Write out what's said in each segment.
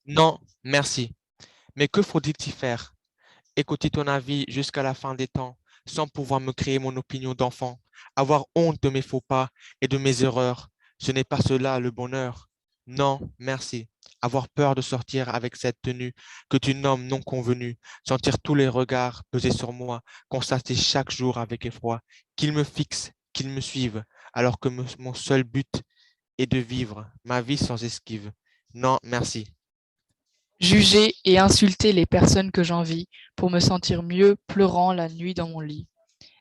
Non, merci. Mais que faut-il faire? Écouter ton avis jusqu'à la fin des temps, sans pouvoir me créer mon opinion d'enfant, avoir honte de mes faux pas et de mes erreurs, ce n'est pas cela le bonheur. Non, merci. Avoir peur de sortir avec cette tenue que tu nommes non convenue, sentir tous les regards peser sur moi, constater chaque jour avec effroi qu'ils me fixent, qu'ils me suivent, alors que mon seul but est de vivre ma vie sans esquive. Non, merci. Juger et insulter les personnes que j'envie pour me sentir mieux pleurant la nuit dans mon lit.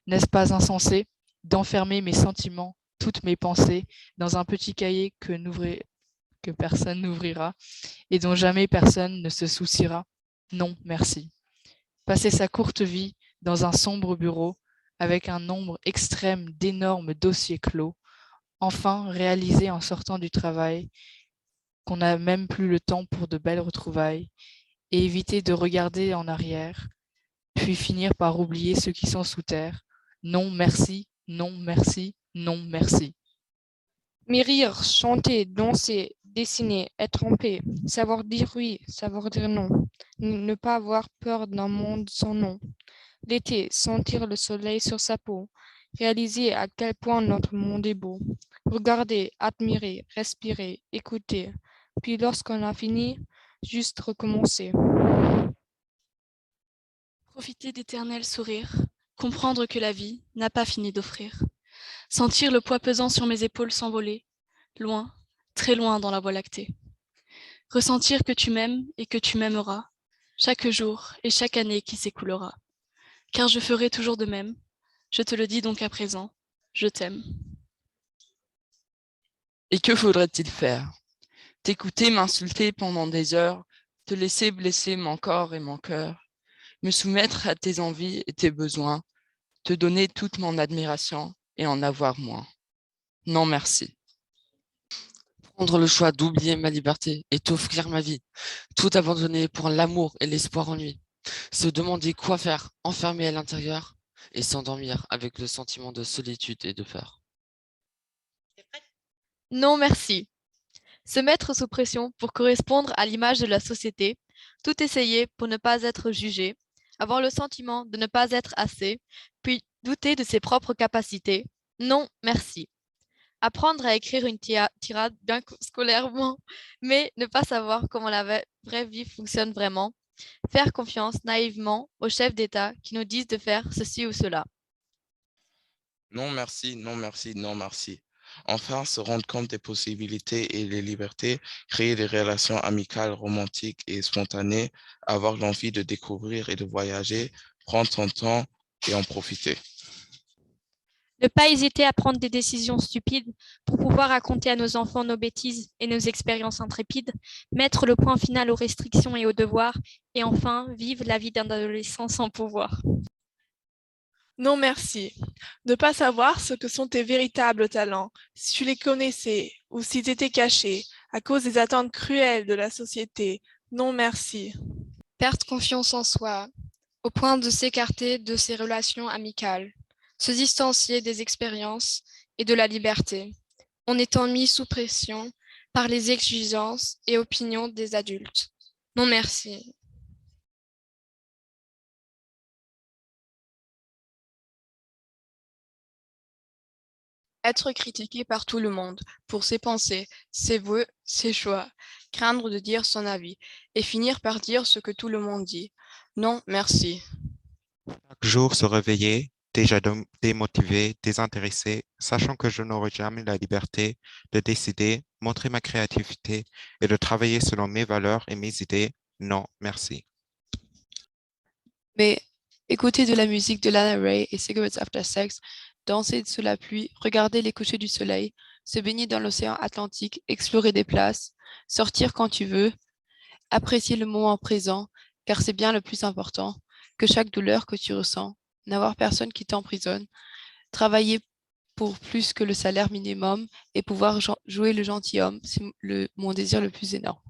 N'est-ce pas insensé d'enfermer mes sentiments, toutes mes pensées, dans un petit cahier que personne n'ouvrira et dont jamais personne ne se souciera? Non, merci. Passer sa courte vie dans un sombre bureau avec un nombre extrême d'énormes dossiers clos, enfin réaliser en sortant du travail qu'on n'a même plus le temps pour de belles retrouvailles et éviter de regarder en arrière, puis finir par oublier ceux qui sont sous terre. Non, merci, non, merci, non, merci. Mais rire, chanter, danser, dessiner, être en paix, savoir dire oui, savoir dire non, ne pas avoir peur d'un monde sans nom. L'été, sentir le soleil sur sa peau, réaliser à quel point notre monde est beau. Regarder, admirer, respirer, écouter. Puis lorsqu'on a fini, juste recommencer. Profiter d'éternels sourires, comprendre que la vie n'a pas fini d'offrir. Sentir le poids pesant sur mes épaules s'envoler, loin, très loin dans la voie lactée. Ressentir que tu m'aimes et que tu m'aimeras, chaque jour et chaque année qui s'écoulera. Car je ferai toujours de même, je te le dis donc à présent, je t'aime. Et que faudrait-il faire? T'écouter m'insulter pendant des heures, te laisser blesser mon corps et mon cœur, me soumettre à tes envies et tes besoins, te donner toute mon admiration et en avoir moins. Non, merci. Prendre le choix d'oublier ma liberté et t'offrir ma vie, tout abandonner pour l'amour et l'espoir en lui. Se demander quoi faire, enfermé à l'intérieur, et s'endormir avec le sentiment de solitude et de peur. Non, merci. Se mettre sous pression pour correspondre à l'image de la société, tout essayer pour ne pas être jugé, avoir le sentiment de ne pas être assez, puis douter de ses propres capacités. Non, merci. Apprendre à écrire une tirade bien scolairement, mais ne pas savoir comment la vraie vie fonctionne vraiment. Faire confiance naïvement aux chefs d'État qui nous disent de faire ceci ou cela. Non, merci, non, merci, non, merci. Enfin, se rendre compte des possibilités et des libertés, créer des relations amicales, romantiques et spontanées, avoir l'envie de découvrir et de voyager, prendre son temps et en profiter. Ne pas hésiter à prendre des décisions stupides pour pouvoir raconter à nos enfants nos bêtises et nos expériences intrépides, mettre le point final aux restrictions et aux devoirs, et enfin vivre la vie d'un adolescent sans pouvoir. Non, merci. Ne pas savoir ce que sont tes véritables talents, si tu les connaissais ou s'ils étaient cachés à cause des attentes cruelles de la société. Non, merci. Perdre confiance en soi, au point de s'écarter de ses relations amicales, se distancier des expériences et de la liberté, en étant mis sous pression par les exigences et opinions des adultes. Non, merci. Être critiqué par tout le monde pour ses pensées, ses vœux, ses choix, craindre de dire son avis et finir par dire ce que tout le monde dit. Non, merci. Chaque jour se réveiller, déjà démotivé, désintéressé, sachant que je n'aurai jamais la liberté de décider, montrer ma créativité et de travailler selon mes valeurs et mes idées. Non, merci. Mais écouter de la musique de Lana Ray et Cigarettes After Sex, danser sous la pluie, regarder les couchers du soleil, se baigner dans l'océan Atlantique, explorer des places, sortir quand tu veux, apprécier le moment présent, car c'est bien le plus important, que chaque douleur que tu ressens, n'avoir personne qui t'emprisonne, travailler pour plus que le salaire minimum et pouvoir jouer le gentilhomme, c'est mon désir le plus énorme.